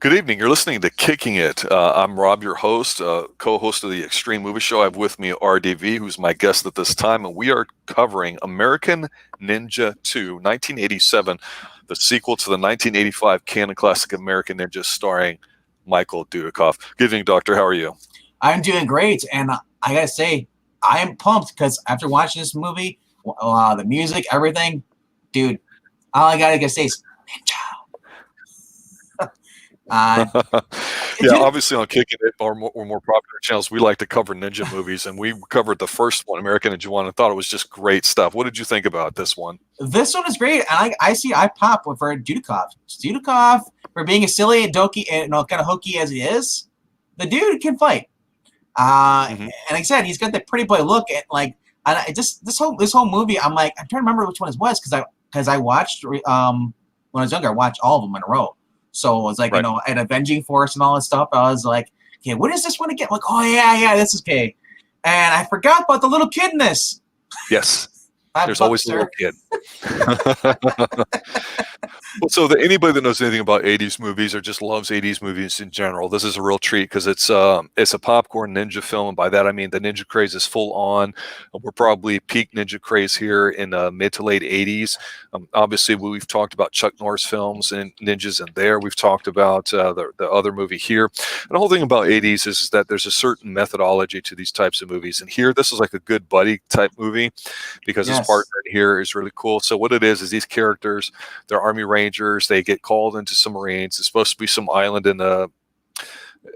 Good evening. You're listening to Kicking It. I'm Rob, your host, co-host of the Xtreme Movie Show. I have with me RDV, who's my guest at this time, and we are covering American Ninja 2, 1987, the sequel to the 1985 canon classic American Ninja, starring Michael Dudikoff. Good evening, Doctor. How are you? I'm doing great, and I gotta say, I am pumped because after watching this movie, the music, everything, dude, all I gotta say is Ninja. Yeah, obviously on Kicking It or more popular channels, we like to cover ninja movies, and we covered the first one, American Ninja 1, and thought it was just great stuff. What did you think about this one? This one is great, and I pop for Dudikoff. Dudikoff, for being as silly and dokey and kind of hokey as he is, the dude can fight. And like I said, he's got that pretty boy look, and this whole movie, I'm trying to remember which one it was because I watched when I was younger, I watched all of them in a row. So it was like, right. At Avenging Force and all this stuff, I was like, okay, what is this one again? Like, oh, yeah, this is okay. And I forgot about the little kid in this. Yes. There's always a little kid. Well, so anybody that knows anything about 80s movies or just loves 80s movies in general, this is a real treat because it's a popcorn ninja film. And by that, I mean the ninja craze is full on. We're probably peak ninja craze here in mid to late 80s. Obviously, we've talked about Chuck Norris films and ninjas in there. We've talked about the other movie here. And the whole thing about 80s is that there's a certain methodology to these types of movies. And here, this is like a good buddy type movie because his partner in here is really cool. So what it is these characters, they're Army Rangers. They get called into some Marines. It's supposed to be some island in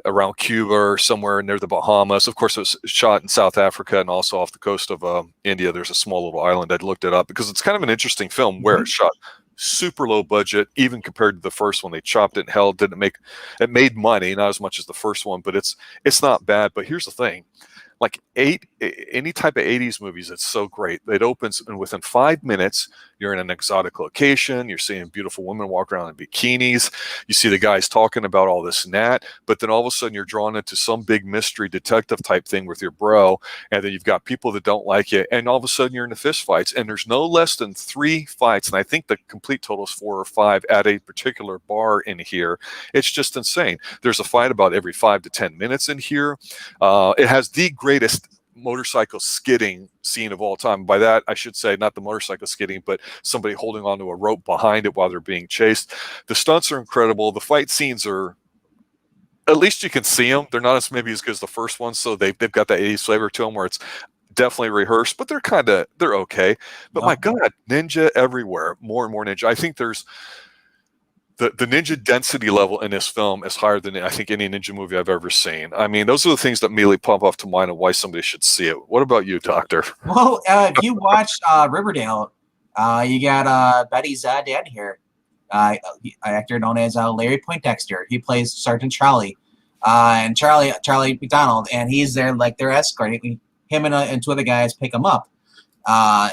around Cuba or somewhere near the Bahamas. Of course, it was shot in South Africa and also off the coast of India. There's a small little island. I looked it up because it's kind of an interesting film where it's shot super low budget, even compared to the first one. They chopped it and hell. It made money, not as much as the first one, but it's not bad. But here's the thing. Like any type of 80s movies, it's so great. It opens, and within 5 minutes, you're in an exotic location. You're seeing beautiful women walk around in bikinis. You see the guys talking about all this and that. But then all of a sudden, you're drawn into some big mystery detective type thing with your bro. And then you've got people that don't like you. And all of a sudden, you're in the fist fights. And there's no less than 3 fights. And I think the complete total is 4 or 5 at a particular bar in here. It's just insane. There's a fight about every 5 to 10 minutes in here. It has the greatest motorcycle skidding scene of all time. By that, I should say not the motorcycle skidding, but somebody holding onto a rope behind it while they're being chased. The stunts are incredible. The fight scenes are, at least you can see them. They're not maybe as good as the first one, so they've got that 80s flavor to them where it's definitely rehearsed, but they're okay. But my God, ninja everywhere, more and more ninja. I think there's the ninja density level in this film is higher than I think any ninja movie I've ever seen. I mean, those are the things that immediately pop off to mind of why somebody should see it. What about you, Doctor? Well, if you watched Riverdale, you got Betty's dad here, an actor known as Larry Poindexter. He plays Sergeant Charlie, and Charlie McDonald, and he's there like their escort. Him and 2 other guys pick him up.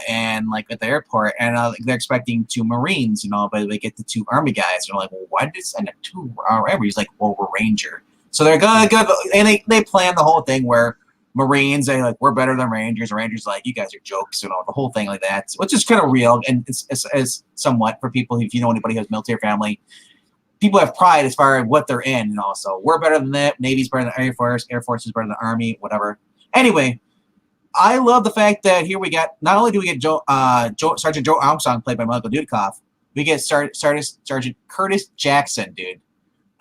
And like at the airport, and they're expecting 2 Marines, but they get the 2 Army guys. They're like, well, why did they send 2 Army? He's like, well, we're Ranger. So they're gonna go, and they plan the whole thing where Marines, they like, we're better than Rangers. Rangers like, you guys are jokes, the whole thing like that, which is kind of real, and it's somewhat for people, if you know anybody who has military family, people have pride as far as what they're in, and also we're better than that. Navy's better than Air Force is better than the Army, whatever. Anyway, I love the fact that here we got, not only do we get Sergeant Joe Armstrong played by Michael Dudikoff, we get Sergeant Curtis Jackson, dude.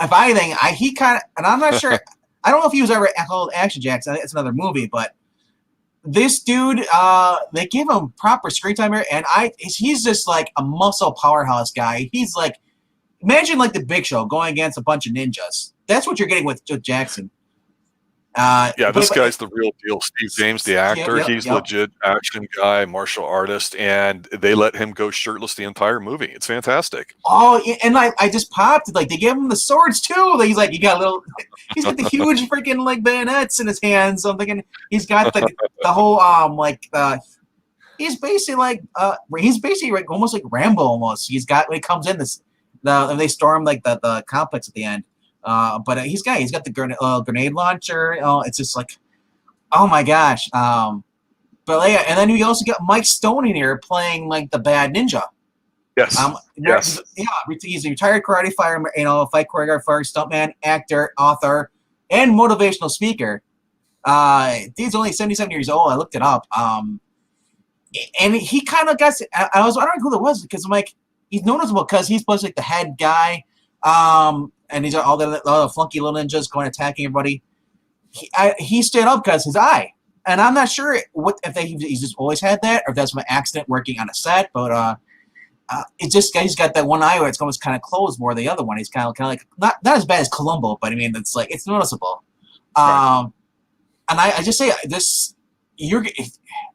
If anything, he kind of, and I'm not sure, I don't know if he was ever called Action Jackson. It's another movie, but this dude, they give him proper screen time here, and he's just like a muscle powerhouse guy. He's like, imagine like the Big Show going against a bunch of ninjas. That's what you're getting with Jackson. This guy's the real deal. Steve James, the actor, he's legit action guy, martial artist, and they let him go shirtless the entire movie. It's fantastic. Oh, and I just popped. Like, they gave him the swords too. He's like, he's got the huge freaking like bayonets in his hands. So I'm thinking he's got the whole he's basically like almost like Rambo almost. He's got, when he comes in and they storm like the complex at the end. But he's got the grenade launcher. It's just like, oh my gosh. But yeah, and then we also got Mike Stone in here playing like the bad ninja. Yes. Yes. Yeah, he's a retired karate fighter, fight choreographer, stuntman, actor, author, and motivational speaker. He's only 77 years old. I looked it up. And he kind of got. I was wondering who that was because I'm like, he's noticeable because he's supposed to be like the head guy. And he's got all the flunky little ninjas going attacking everybody. He stayed up because his eye. And I'm not sure if he's just always had that or if that's an accident working on a set. But it's just he's got that one eye where it's almost kind of closed more than the other one. He's kind of like not as bad as Columbo, but I mean it's noticeable. Right. And I just say this,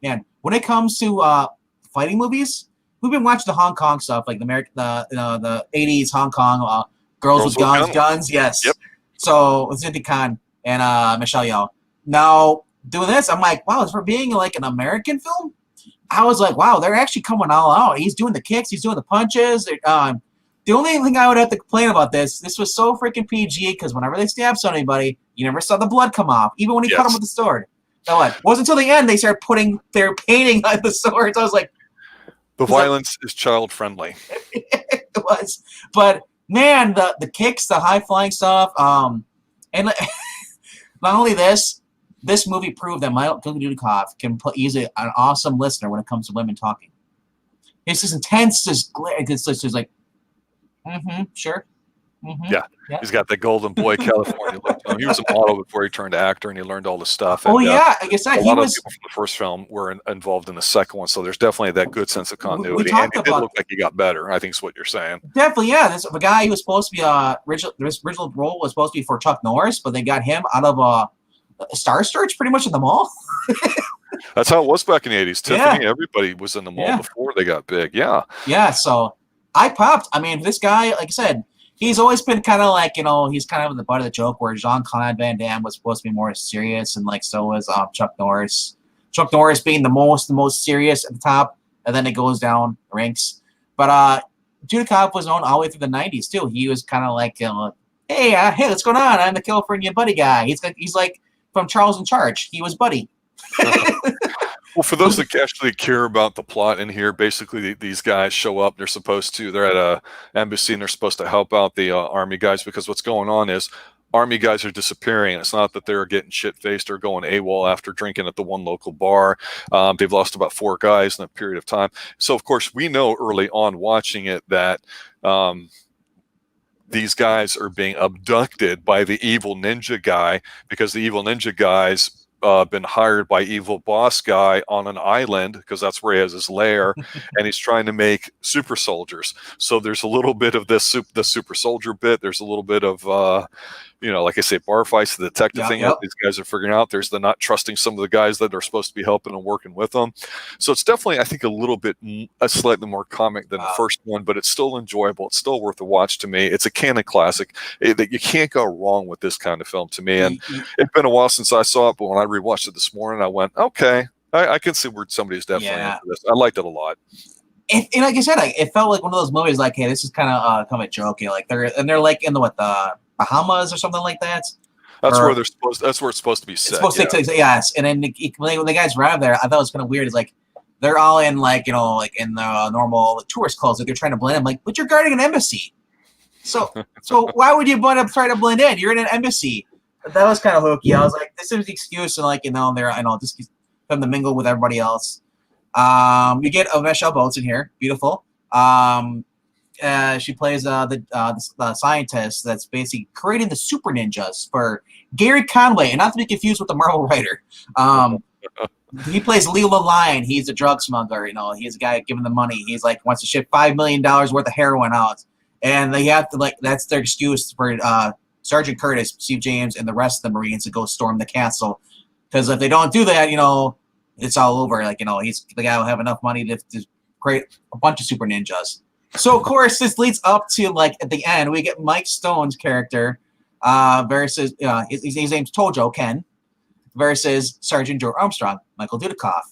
man. When it comes to fighting movies, we've been watching the Hong Kong stuff, like the 80s Hong Kong girls with guns. Yes. Yep. So with Zindy Khan and Michelle Yeoh. Now doing this, I'm like, wow, for being like an American film, I was like, wow, they're actually coming all out. He's doing the kicks, he's doing the punches. The only thing I would have to complain about this was so freaking PG because whenever they stab somebody, you never saw the blood come off, even when he cut him with the sword. No, it wasn't until the end they started their painting on the swords. I was like, the violence is child friendly. It was, but man, the kicks, the high flying stuff, and not only this movie proved that Michael Dudikoff he's an awesome listener when it comes to women talking. It's just intense, just like, sure. Mm-hmm. Yeah, he's got the golden boy California look to him. He was a model before he turned actor, and he learned all the stuff. And, I guess that a lot of people from the first film were involved in the second one, so there's definitely that good sense of continuity. And it did look like he got better. I think is what you're saying. Definitely, yeah. The guy he was supposed to be original role was supposed to be for Chuck Norris, but they got him out of Star Search pretty much in the mall. That's how it was back in the 80s. Tiffany, everybody was in the mall before they got big. Yeah. Yeah. So I popped. I mean, this guy, like I said. He's always been kind of like, he's kind of the butt of the joke where Jean-Claude Van Damme was supposed to be more serious and like so was Chuck Norris. Chuck Norris being the most serious at the top, and then it goes down ranks. But Dudikoff was known all the way through the 90s too. He was kind of like, hey, what's going on? I'm the California buddy guy. He's like from Charles in Charge. He was Buddy. Well, for those that actually care about the plot in here, basically these guys show up. They're at a embassy and they're supposed to help out the army guys because what's going on is army guys are disappearing. It's not that they're getting shit-faced or going AWOL after drinking at the one local bar. They've lost about 4 guys in a period of time. So, of course, we know early on watching it that these guys are being abducted by the evil ninja guy because the evil ninja guy's been hired by evil boss guy on an island because that's where he has his lair, and he's trying to make super soldiers. So there's a little bit of the super soldier bit. There's a little bit of like I say, bar fights, the detective thing. These guys are figuring out. There's the not trusting some of the guys that are supposed to be helping and working with them. So it's definitely, I think, a slightly more comic than the first one, but it's still enjoyable. It's still worth a watch to me. It's a canon classic that you can't go wrong with this kind of film to me. And it's been a while since I saw it, but when I rewatched it this morning, I went, okay, I can see where somebody's definitely into this. I liked it a lot. And like I said, it felt like one of those movies. Like, hey, this is kind of a joke. Like they're like in the Bahamas or something like that. That's where it's supposed to be set. It's supposed to, yes. And then when the guys arrive there, I thought it was kind of weird. It's like they're all in like in the normal tourist clothes. Like they're trying to blend in. Like, but you're guarding an embassy. So why would you try to blend in? You're in an embassy. That was kind of hokey. I was like, this is the excuse, and like just them to mingle with everybody else. You get Michelle Boats in here, beautiful. She plays the scientist that's basically creating the super ninjas for Gary Conway, and not to be confused with the Marvel writer. He plays Leo the Lion. He's a drug smuggler. He's a guy giving the money. He's like wants to ship $5 million worth of heroin out, and they have to that's their excuse for Sergeant Curtis, Steve James, and the rest of the Marines to go storm the castle. Because if they don't do that, it's all over. He's the guy will have enough money to create a bunch of super ninjas. So of course this leads up to at the end we get Mike Stone's character versus his name's Tojo Ken versus Sergeant Joe Armstrong, Michael Dudikoff.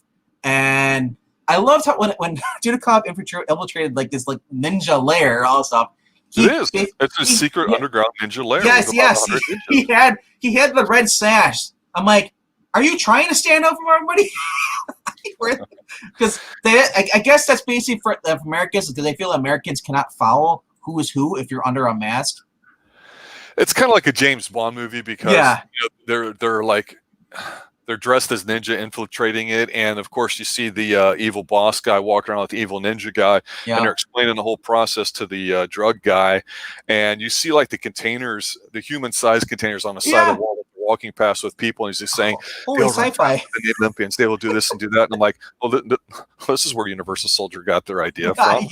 And I loved how when Dudikoff infiltrated this ninja lair, all stuff. It's a secret underground ninja lair. Yes. He had the red sash. I'm like, are you trying to stand up for everybody? Because I guess that's basically for Americans, because they feel Americans cannot follow who is who if you're under a mask. It's kind of like a James Bond movie because Yeah. they're like they're dressed as ninja infiltrating it, and of course you see the evil boss guy walking around with the evil ninja guy, and they're explaining the whole process to the drug guy, and you see like the containers, the human-sized containers on the side of the wall that they're walking past with people, and he's just saying, holy sci-fi. The Olympians, they will do this and do that, and I'm like, well, this is where Universal Soldier got their idea from.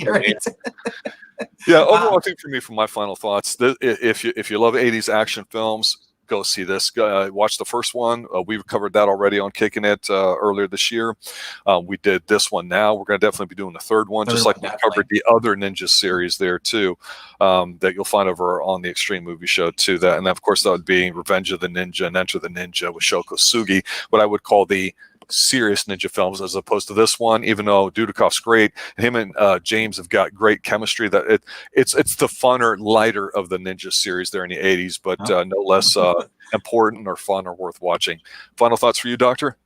Yeah, overall, I think for me, for my final thoughts, if you love 80s action films, go see this. Watch the first one. We've covered that already on Kicking It earlier this year. We did this one now. We're going to definitely be doing the third one, just like we covered the other Ninja series there too, that you'll find over on the Xtreme Movie Show too. That, and of course, that would be Revenge of the Ninja and Enter the Ninja with Shoko Sugi, what I would call the serious ninja films, as opposed to this one. Even though Dudikoff's great, and him and James have got great chemistry, that it's the funner, lighter of the ninja series there in the 80s, but no less important or fun or worth watching. Final thoughts for you, Doctor?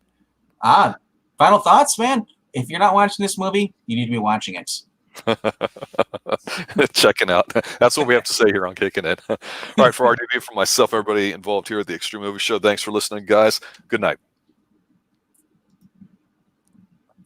Final thoughts, man. If you're not watching this movie, you need to be watching it. Checking out. That's what we have to say here on Kicking It. All right, for RDB, for myself, everybody involved here at the Xtreme Movie Show, thanks for listening, guys. Good night.